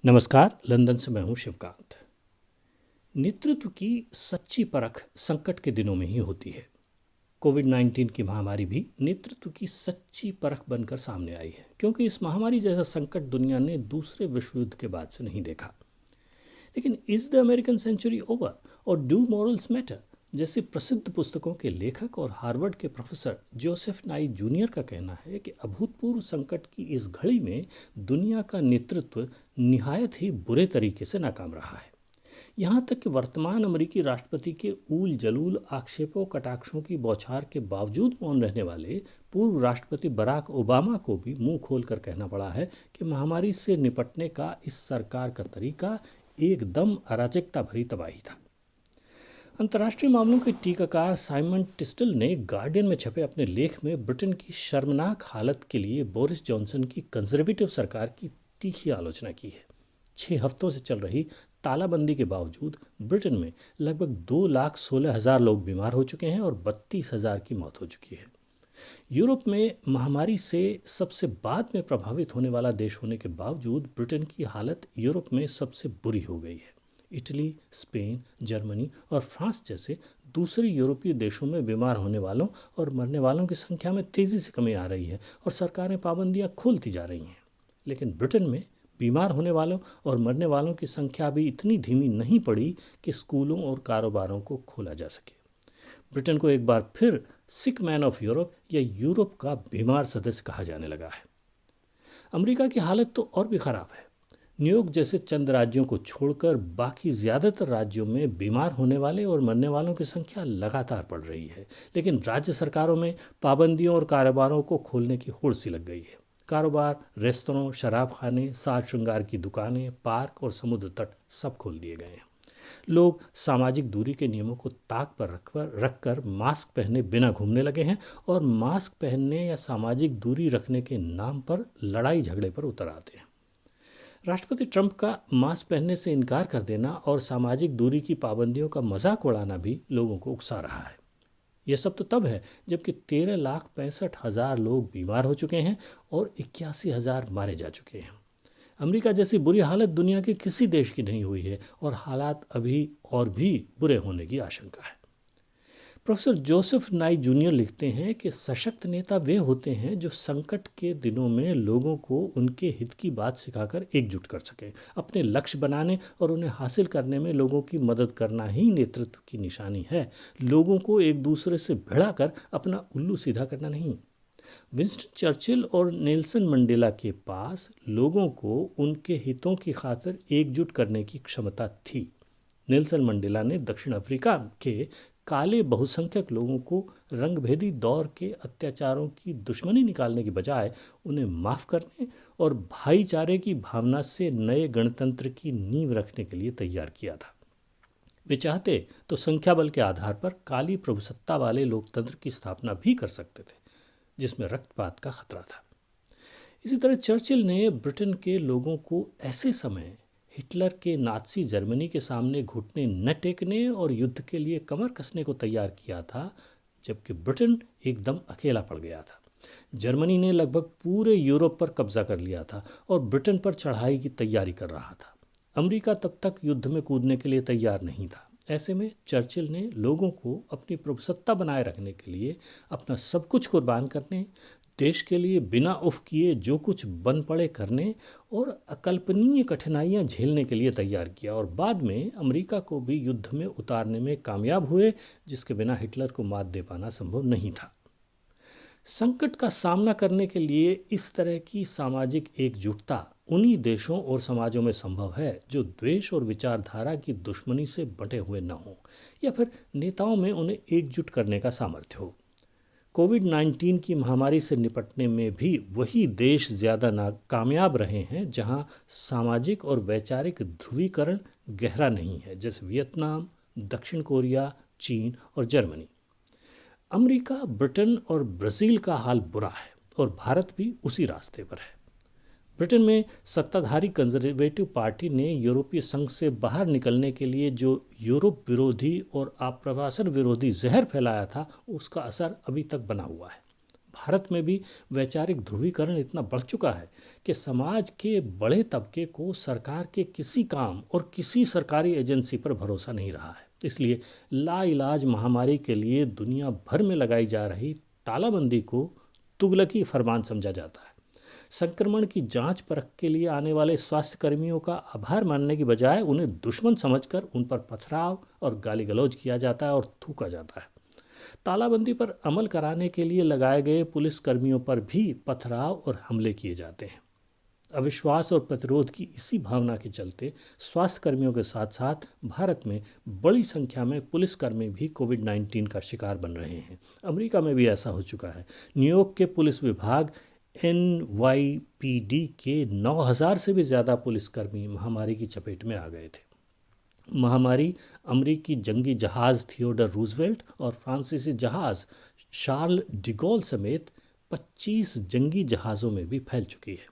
नमस्कार। लंदन से मैं हूं शिवकांत। नेतृत्व की सच्ची परख संकट के दिनों में ही होती है। कोविड-19 की महामारी भी नेतृत्व की सच्ची परख बनकर सामने आई है, क्योंकि इस महामारी जैसा संकट दुनिया ने दूसरे विश्व युद्ध के बाद से नहीं देखा। लेकिन is the American century over और डू मॉरल्स मैटर जैसी प्रसिद्ध पुस्तकों के लेखक और हार्वर्ड के प्रोफेसर जोसेफ नाई जूनियर का कहना है कि अभूतपूर्व संकट की इस घड़ी में दुनिया का नेतृत्व निहायत ही बुरे तरीके से नाकाम रहा है। यहाँ तक कि वर्तमान अमेरिकी राष्ट्रपति के ऊल जलूल आक्षेपों कटाक्षों की बौछार के बावजूद मौन रहने वाले पूर्व राष्ट्रपति बराक ओबामा को भी मुंह खोलकर कहना पड़ा है कि महामारी से निपटने का इस सरकार का तरीका एकदम अराजकता भरी तबाही था। अंतर्राष्ट्रीय मामलों के टीकाकार साइमन टिस्टल ने गार्डियन में छपे अपने लेख में ब्रिटेन की शर्मनाक हालत के लिए बोरिस जॉनसन की कंजर्वेटिव सरकार की तीखी आलोचना की है। 6 हफ्तों से चल रही तालाबंदी के बावजूद ब्रिटेन में लगभग 2,16,000 लोग बीमार हो चुके हैं और 32,000 की मौत हो चुकी है। यूरोप में महामारी से सबसे बाद में प्रभावित होने वाला देश होने के बावजूद ब्रिटेन की हालत यूरोप में सबसे बुरी हो गई है। इटली, स्पेन, जर्मनी और फ्रांस जैसे दूसरे यूरोपीय देशों में बीमार होने वालों और मरने वालों की संख्या में तेज़ी से कमी आ रही है और सरकारें पाबंदियां खोलती जा रही हैं। लेकिन ब्रिटेन में बीमार होने वालों और मरने वालों की संख्या अभी इतनी धीमी नहीं पड़ी कि स्कूलों और कारोबारों को खोला जा सके। ब्रिटेन को एक बार फिर सिक मैन ऑफ यूरोप या यूरोप का बीमार सदस्य कहा जाने लगा है। अमेरिका की हालत तो और भी खराब है। न्यूयॉर्क जैसे चंद राज्यों को छोड़कर बाकी ज़्यादातर राज्यों में बीमार होने वाले और मरने वालों की संख्या लगातार बढ़ रही है, लेकिन राज्य सरकारों में पाबंदियों और कारोबारों को खोलने की होड़ सी लग गई है। कारोबार, रेस्तरां, शराब खाने, साज श्रृंगार की दुकानें, पार्क और समुद्र तट सब खोल दिए गए हैं। लोग सामाजिक दूरी के नियमों को ताक पर रखकर मास्क पहने बिना घूमने लगे हैं और मास्क पहनने या सामाजिक दूरी रखने के नाम पर लड़ाई झगड़े पर उतर आते हैं। राष्ट्रपति ट्रंप का मास्क पहनने से इनकार कर देना और सामाजिक दूरी की पाबंदियों का मजाक उड़ाना भी लोगों को उकसा रहा है। यह सब तो तब है जबकि 13,65,000 लोग बीमार हो चुके हैं और 81,000 मारे जा चुके हैं। अमेरिका जैसी बुरी हालत दुनिया के किसी देश की नहीं हुई है और हालात अभी और भी बुरे होने की आशंका है। प्रोफेसर जोसेफ नाई जूनियर लिखते हैं कि सशक्त नेता वे होते हैं जो संकट के दिनों में लोगों को उनके हित की बात सिखाकर एकजुट कर सकें। अपने लक्ष्य बनाने और उन्हें हासिल करने में लोगों की मदद करना ही नेतृत्व की निशानी है, लोगों को एक दूसरे से भिड़ाकर अपना उल्लू सीधा करना नहीं। विंस्टन चर्चिल और नेल्सन मंडेला के पास लोगों को उनके हितों की खातिर एकजुट करने की क्षमता थी। नेल्सन मंडेला ने दक्षिण अफ्रीका के काले बहुसंख्यक लोगों को रंगभेदी दौर के अत्याचारों की दुश्मनी निकालने की बजाय उन्हें माफ़ करने और भाईचारे की भावना से नए गणतंत्र की नींव रखने के लिए तैयार किया था। वे चाहते तो संख्या बल के आधार पर काली प्रभुसत्ता वाले लोकतंत्र की स्थापना भी कर सकते थे, जिसमें रक्तपात का खतरा था। इसी तरह चर्चिल ने ब्रिटेन के लोगों को ऐसे समय हिटलर के नाज़ी जर्मनी के सामने घुटने न टेकने और युद्ध के लिए कमर कसने को तैयार किया था, जबकि ब्रिटेन एकदम अकेला पड़ गया था। जर्मनी ने लगभग पूरे यूरोप पर कब्जा कर लिया था और ब्रिटेन पर चढ़ाई की तैयारी कर रहा था। अमेरिका तब तक युद्ध में कूदने के लिए तैयार नहीं था। ऐसे में चर्चिल ने लोगों को अपनी प्रभुसत्ता बनाए रखने के लिए अपना सब कुछ कुर्बान करने, देश के लिए बिना उफ किए जो कुछ बन पड़े करने और अकल्पनीय कठिनाइयां झेलने के लिए तैयार किया और बाद में अमेरिका को भी युद्ध में उतारने में कामयाब हुए, जिसके बिना हिटलर को मात दे पाना संभव नहीं था। संकट का सामना करने के लिए इस तरह की सामाजिक एकजुटता उन्हीं देशों और समाजों में संभव है जो द्वेष और विचारधारा की दुश्मनी से बंटे हुए न हों या फिर नेताओं में उन्हें एकजुट करने का सामर्थ्य हो। कोविड-19 की महामारी से निपटने में भी वही देश ज़्यादा कामयाब रहे हैं जहां सामाजिक और वैचारिक ध्रुवीकरण गहरा नहीं है, जैसे वियतनाम, दक्षिण कोरिया, चीन और जर्मनी। अमेरिका, ब्रिटेन और ब्राज़ील का हाल बुरा है और भारत भी उसी रास्ते पर है। ब्रिटेन में सत्ताधारी कंजर्वेटिव पार्टी ने यूरोपीय संघ से बाहर निकलने के लिए जो यूरोप विरोधी और आप्रवासन विरोधी जहर फैलाया था, उसका असर अभी तक बना हुआ है। भारत में भी वैचारिक ध्रुवीकरण इतना बढ़ चुका है कि समाज के बड़े तबके को सरकार के किसी काम और किसी सरकारी एजेंसी पर भरोसा नहीं रहा है। इसलिए लाइलाज महामारी के लिए दुनिया भर में लगाई जा रही तालाबंदी को तुगलकी फरमान समझा जाता है। संक्रमण की जांच परख के लिए आने वाले स्वास्थ्य कर्मियों का आभार मानने की बजाय उन्हें दुश्मन समझकर उन पर पथराव और गाली गलौज किया जाता है और थूका जाता है। तालाबंदी पर अमल कराने के लिए लगाए गए पुलिस कर्मियों पर भी पथराव और हमले किए जाते हैं। अविश्वास और प्रतिरोध की इसी भावना के चलते स्वास्थ्य कर्मियों के साथ साथ भारत में बड़ी संख्या में पुलिसकर्मी भी कोविड-19 का शिकार बन रहे हैं। अमेरिका में भी ऐसा हो चुका है। न्यूयॉर्क के पुलिस विभाग NYPD के 9,000 से भी ज़्यादा पुलिसकर्मी महामारी की चपेट में आ गए थे। महामारी अमेरिकी जंगी जहाज़ थियोडर रूजवेल्ट और फ्रांसीसी जहाज़ शार्ल डिगोल समेत 25 जंगी जहाज़ों में भी फैल चुकी है।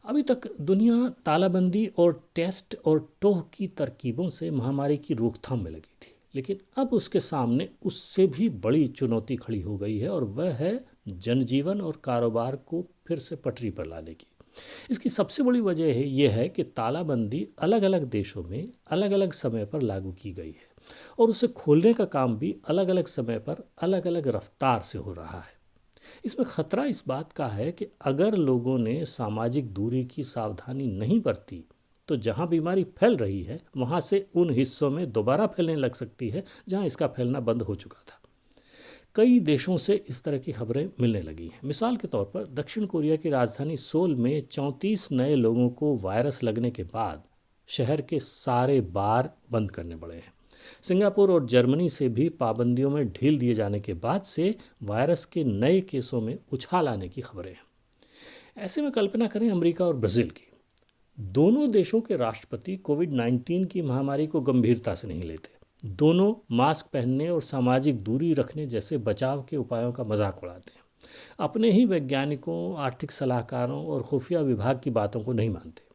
अभी तक दुनिया तालाबंदी और टेस्ट और टोह की तरकीबों से महामारी की रोकथाम में लगी थी, लेकिन अब उसके सामने उससे भी बड़ी चुनौती खड़ी हो गई है और वह है जनजीवन और कारोबार को फिर से पटरी पर लाने की। इसकी सबसे बड़ी वजह है यह है कि तालाबंदी अलग अलग देशों में अलग अलग समय पर लागू की गई है और उसे खोलने का काम भी अलग अलग समय पर अलग अलग रफ्तार से हो रहा है। इसमें खतरा इस बात का है कि अगर लोगों ने सामाजिक दूरी की सावधानी नहीं बरती तो जहां बीमारी फैल रही है वहां से उन हिस्सों में दोबारा फैलने लग सकती है जहां इसका फैलना बंद हो चुका था। कई देशों से इस तरह की खबरें मिलने लगी हैं। मिसाल के तौर पर दक्षिण कोरिया की राजधानी सोल में 34 नए लोगों को वायरस लगने के बाद शहर के सारे बार बंद करने पड़े हैं। सिंगापुर और जर्मनी से भी पाबंदियों में ढील दिए जाने के बाद से वायरस के नए केसों में उछाल आने की खबरें हैं। ऐसे में कल्पना करें अमेरिका और ब्राज़ील की। दोनों देशों के राष्ट्रपति कोविड-19 की महामारी को गंभीरता से नहीं लेते। दोनों मास्क पहनने और सामाजिक दूरी रखने जैसे बचाव के उपायों का मजाक उड़ाते हैं। अपने ही वैज्ञानिकों, आर्थिक सलाहकारों और खुफिया विभाग की बातों को नहीं मानते।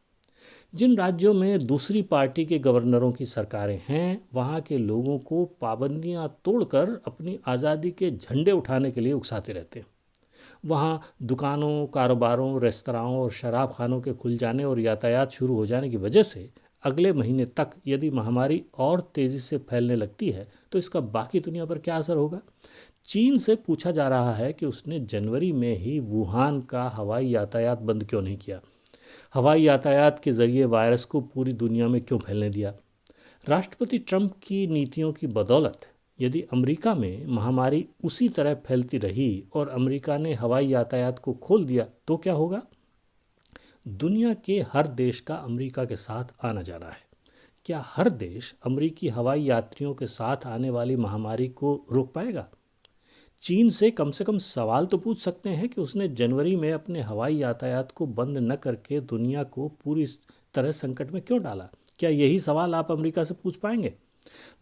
जिन राज्यों में दूसरी पार्टी के गवर्नरों की सरकारें हैं, वहाँ के लोगों को पाबंदियाँ तोड़कर अपनी आज़ादी के झंडे उठाने के लिए उकसाते रहते हैं। वहाँ दुकानों, कारोबारों, रेस्तराओं और शराब खानों के खुल जाने और यातायात शुरू हो जाने की वजह से अगले महीने तक यदि महामारी और तेज़ी से फैलने लगती है तो इसका बाकी दुनिया पर क्या असर होगा। चीन से पूछा जा रहा है कि उसने जनवरी में ही वुहान का हवाई यातायात बंद क्यों नहीं किया। हवाई यातायात के जरिए वायरस को पूरी दुनिया में क्यों फैलने दिया। राष्ट्रपति ट्रंप की नीतियों की बदौलत यदि अमेरिका में महामारी उसी तरह फैलती रही और अमेरिका ने हवाई यातायात को खोल दिया तो क्या होगा। दुनिया के हर देश का अमेरिका के साथ आना जाना है। क्या हर देश अमेरिकी हवाई यात्रियों के साथ आने वाली महामारी को रोक पाएगा। चीन से कम सवाल तो पूछ सकते हैं कि उसने जनवरी में अपने हवाई यातायात को बंद न करके दुनिया को पूरी तरह संकट में क्यों डाला। क्या यही सवाल आप अमेरिका से पूछ पाएंगे।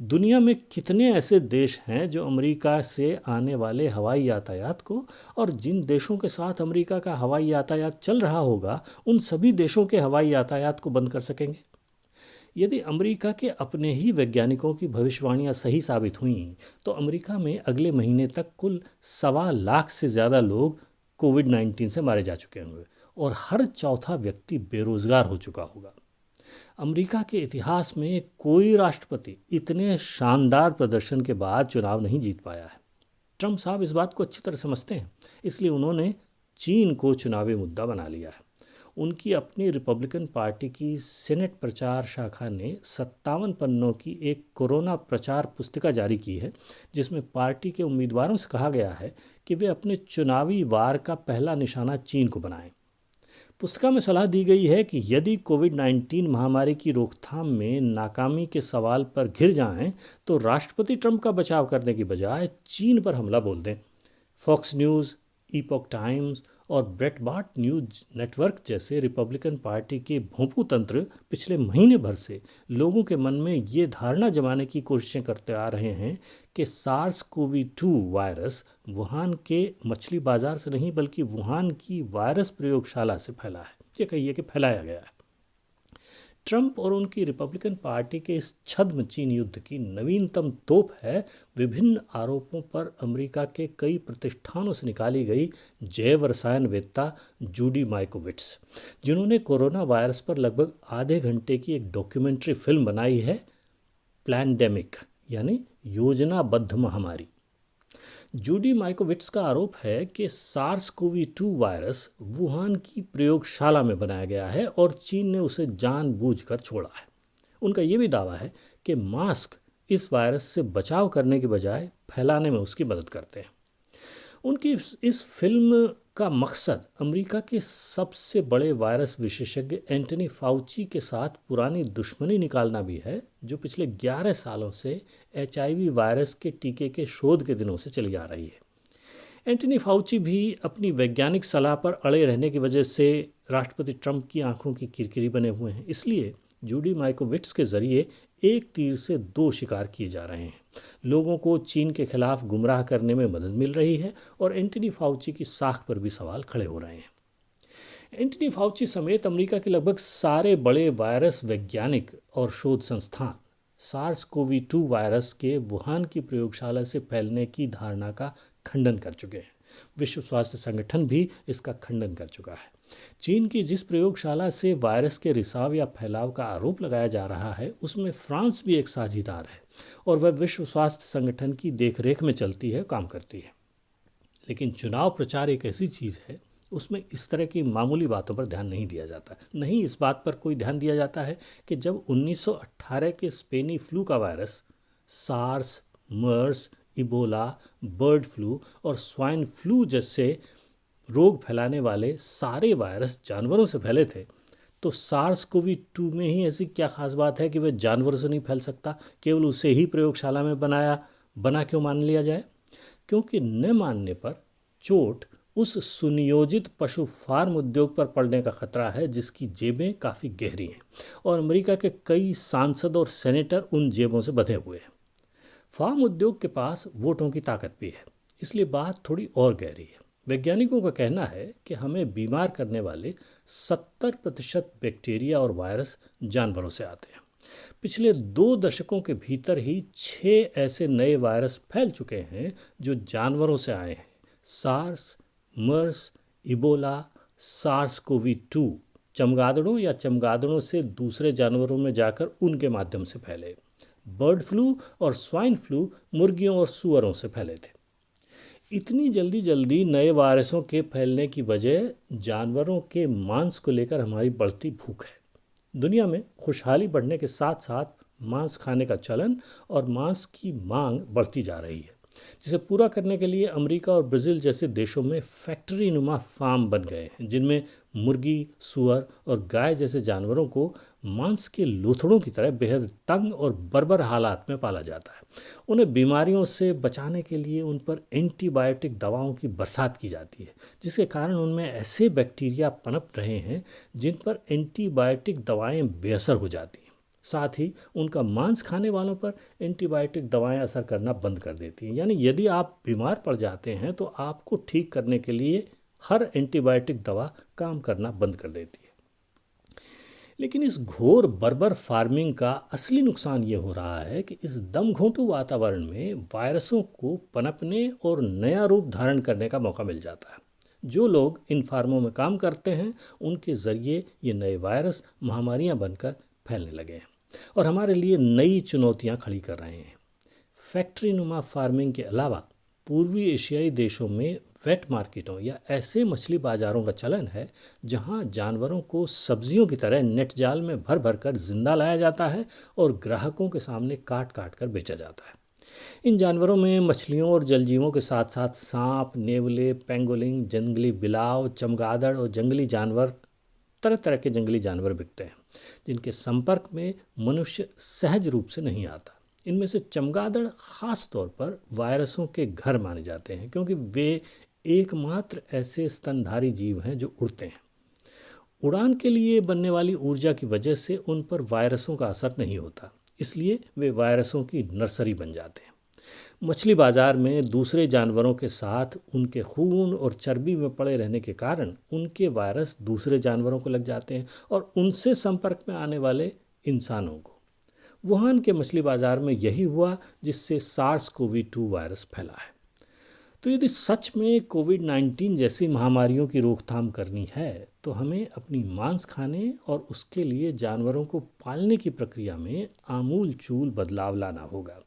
दुनिया में कितने ऐसे देश हैं जो अमेरिका से आने वाले हवाई यातायात को और जिन देशों के साथ अमेरिका का हवाई यातायात चल रहा होगा उन सभी देशों के हवाई यातायात को बंद कर सकेंगे। यदि अमेरिका के अपने ही वैज्ञानिकों की भविष्यवाणियां सही साबित हुईं तो अमेरिका में अगले महीने तक कुल 1.25 लाख से ज़्यादा लोग कोविड-19 से मारे जा चुके होंगे और हर चौथा व्यक्ति बेरोजगार हो चुका होगा। अमेरिका के इतिहास में कोई राष्ट्रपति इतने शानदार प्रदर्शन के बाद चुनाव नहीं जीत पाया है। ट्रंप साहब इस बात को अच्छी तरह समझते हैं, इसलिए उन्होंने चीन को चुनावी मुद्दा बना लिया है। उनकी अपनी रिपब्लिकन पार्टी की सेनेट प्रचार शाखा ने 57 पन्नों की एक कोरोना प्रचार पुस्तिका जारी की है जिसमें पार्टी के उम्मीदवारों से कहा गया है कि वे अपने चुनावी वार का पहला निशाना चीन को बनाएं। पुस्तिका में सलाह दी गई है कि यदि कोविड-19 महामारी की रोकथाम में नाकामी के सवाल पर घिर जाएं तो राष्ट्रपति ट्रंप का बचाव करने की बजाय चीन पर हमला बोल दें। फॉक्स न्यूज़, इपॉक टाइम्स और ब्रेटबार्ट न्यूज नेटवर्क जैसे रिपब्लिकन पार्टी के भोंपू तंत्र पिछले महीने भर से लोगों के मन में ये धारणा जमाने की कोशिशें करते आ रहे हैं कि SARS-CoV-2 वायरस वुहान के मछली बाजार से नहीं बल्कि वुहान की वायरस प्रयोगशाला से फैला है। ये कहिए कि फैलाया गया है। ट्रंप और उनकी रिपब्लिकन पार्टी के इस छद्म चीन युद्ध की नवीनतम तोप है विभिन्न आरोपों पर अमेरिका के कई प्रतिष्ठानों से निकाली गई जैव रसायनवेत्ता जूडी माइकोविट्स, जिन्होंने कोरोना वायरस पर लगभग आधे घंटे की एक डॉक्यूमेंट्री फिल्म बनाई है, प्लैंडेमिक यानी योजनाबद्ध महामारी। जूडी माइकोविट्स का आरोप है कि सार्स कोवी 2 वायरस वुहान की प्रयोगशाला में बनाया गया है और चीन ने उसे जानबूझकर छोड़ा है। उनका यह भी दावा है कि मास्क इस वायरस से बचाव करने के बजाय फैलाने में उसकी मदद करते हैं। उनकी इस फिल्म का मकसद अमेरिका के सबसे बड़े वायरस विशेषज्ञ एंटनी फाउची के साथ पुरानी दुश्मनी निकालना भी है, जो पिछले 11 सालों से HIV वायरस के टीके के शोध के दिनों से चली आ रही है। एंटनी फाउची भी अपनी वैज्ञानिक सलाह पर अड़े रहने की वजह से राष्ट्रपति ट्रंप की आंखों की किरकिरी बने हुए हैं। इसलिए जूडी माइकोविट्स के जरिए एक तीर से दो शिकार किए जा रहे हैं। लोगों को चीन के खिलाफ गुमराह करने में मदद मिल रही है और एंटनी फाउची की साख पर भी सवाल खड़े हो रहे हैं। एंटनी फाउची समेत अमेरिका के लगभग सारे बड़े वायरस वैज्ञानिक और शोध संस्थान सार्स कोवी 2 वायरस के वुहान की प्रयोगशाला से फैलने की धारणा का खंडन कर चुके हैं। विश्व स्वास्थ्य संगठन भी इसका खंडन कर चुका है। चीन की जिस प्रयोगशाला से वायरस के रिसाव या फैलाव का आरोप लगाया जा रहा है, उसमें फ्रांस भी एक साझीदार है और वह विश्व स्वास्थ्य संगठन की देखरेख में चलती है, काम करती है। लेकिन चुनाव प्रचार एक ऐसी चीज़ है, उसमें इस तरह की मामूली बातों पर ध्यान नहीं दिया जाता। नहीं, इस बात पर कोई ध्यान दिया जाता है कि जब 1918 के स्पेनी फ्लू का वायरस सार्स, मर्स, इबोला, बर्ड फ्लू और स्वाइन फ्लू जैसे रोग फैलाने वाले सारे वायरस जानवरों से फैले थे, तो सार्स कोवी 2 में ही ऐसी क्या खास बात है कि वह जानवरों से नहीं फैल सकता? केवल उसे ही प्रयोगशाला में बना क्यों मान लिया जाए? क्योंकि न मानने पर चोट उस सुनियोजित पशु फार्म उद्योग पर पड़ने का खतरा है जिसकी जेबें काफ़ी गहरी हैं और अमेरिका के कई सांसद और सेनेटर उन जेबों से बंधे हुए हैं। फार्म उद्योग के पास वोटों की ताकत भी है, इसलिए बात थोड़ी और गहरी है। वैज्ञानिकों का कहना है कि हमें बीमार करने वाले 70% बैक्टीरिया और वायरस जानवरों से आते हैं। पिछले 2 दशकों के भीतर ही 6 ऐसे नए वायरस फैल चुके हैं जो जानवरों से आए हैं। सार्स, मर्स, इबोला, सार्स कोवी 2 चमगादड़ों या चमगादड़ों से दूसरे जानवरों में जाकर उनके माध्यम से फैले। बर्ड फ्लू और स्वाइन फ्लू मुर्गियों और सूअरों से फैले थे। इतनी जल्दी नए वायरसों के फैलने की वजह जानवरों के मांस को लेकर हमारी बढ़ती भूख है। दुनिया में खुशहाली बढ़ने के साथ साथ मांस खाने का चलन और मांस की मांग बढ़ती जा रही है, जिसे पूरा करने के लिए अमेरिका और ब्राज़ील जैसे देशों में फैक्ट्री नुमा फार्म बन गए हैं, जिनमें मुर्गी, सूअर और गाय जैसे जानवरों को मांस के लोथड़ों की तरह बेहद तंग और बर्बर हालात में पाला जाता है। उन्हें बीमारियों से बचाने के लिए उन पर एंटीबायोटिक दवाओं की बरसात की जाती है, जिसके कारण उनमें ऐसे बैक्टीरिया पनप रहे हैं जिन पर एंटीबायोटिक दवाएं बेअसर हो जाती हैं। साथ ही उनका मांस खाने वालों पर एंटीबायोटिक दवाएं असर करना बंद कर देती हैं। यानी यदि आप बीमार पड़ जाते हैं तो आपको ठीक करने के लिए हर एंटीबायोटिक दवा काम करना बंद कर देती है। लेकिन इस घोर बर्बर फार्मिंग का असली नुकसान ये हो रहा है कि इस दमघोंटू वातावरण में वायरसों को पनपने और नया रूप धारण करने का मौका मिल जाता है। जो लोग इन फार्मों में काम करते हैं, उनके ज़रिए ये नए वायरस महामारियां बनकर फैलने लगे हैं और हमारे लिए नई चुनौतियां खड़ी कर रहे हैं। फैक्ट्री नुमा फार्मिंग के अलावा पूर्वी एशियाई देशों में वेट मार्केटों या ऐसे मछली बाज़ारों का चलन है जहां जानवरों को सब्जियों की तरह नेट जाल में भर भर कर जिंदा लाया जाता है और ग्राहकों के सामने काट काट कर बेचा जाता है। इन जानवरों में मछलियों और जलजीवों के साथ साथ सांप, नेवले, पेंगोलिन, जंगली बिलाव, चमगादड़ और जंगली जानवर, तरह तरह के जंगली जानवर बिकते हैं जिनके संपर्क में मनुष्य सहज रूप से नहीं आता। इनमें से चमगादड़ खास तौर पर वायरसों के घर माने जाते हैं क्योंकि वे एकमात्र ऐसे स्तनधारी जीव हैं जो उड़ते हैं। उड़ान के लिए बनने वाली ऊर्जा की वजह से उन पर वायरसों का असर नहीं होता, इसलिए वे वायरसों की नर्सरी बन जाते हैं। मछली बाजार में दूसरे जानवरों के साथ उनके खून और चर्बी में पड़े रहने के कारण उनके वायरस दूसरे जानवरों को लग जाते हैं और उनसे संपर्क में आने वाले इंसानों को। वुहान के मछली बाजार में यही हुआ जिससे SARS-CoV-2 वायरस फैला है। तो यदि सच में कोविड-19 जैसी महामारियों की रोकथाम करनी है तो हमें अपनी मांस खाने और उसके लिए जानवरों को पालने की प्रक्रिया में आमूल चूल बदलाव लाना होगा।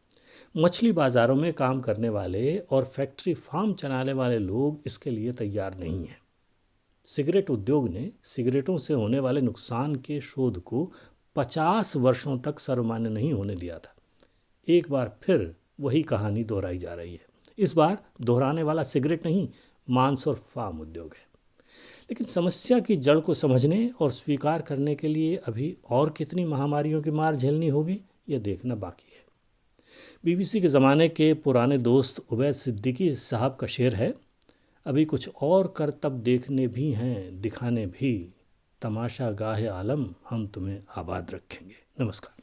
मछली बाजारों में काम करने वाले और फैक्ट्री फार्म चलाने वाले लोग इसके लिए तैयार नहीं हैं। सिगरेट उद्योग ने सिगरेटों से होने वाले नुकसान के शोध को 50 वर्षों तक सर्वमान्य नहीं होने दिया था। एक बार फिर वही कहानी दोहराई जा रही है। इस बार दोहराने वाला सिगरेट नहीं, मांस और फार्म उद्योग है। लेकिन समस्या की जड़ को समझने और स्वीकार करने के लिए अभी और कितनी महामारियों की मार झेलनी होगी, यह देखना बाकी है। BBC के ज़माने के पुराने दोस्त उबैद सिद्दीकी साहब का शेर है, अभी कुछ और करतब देखने भी हैं, दिखाने भी, तमाशा गाहे आलम हम तुम्हें आबाद रखेंगे। नमस्कार।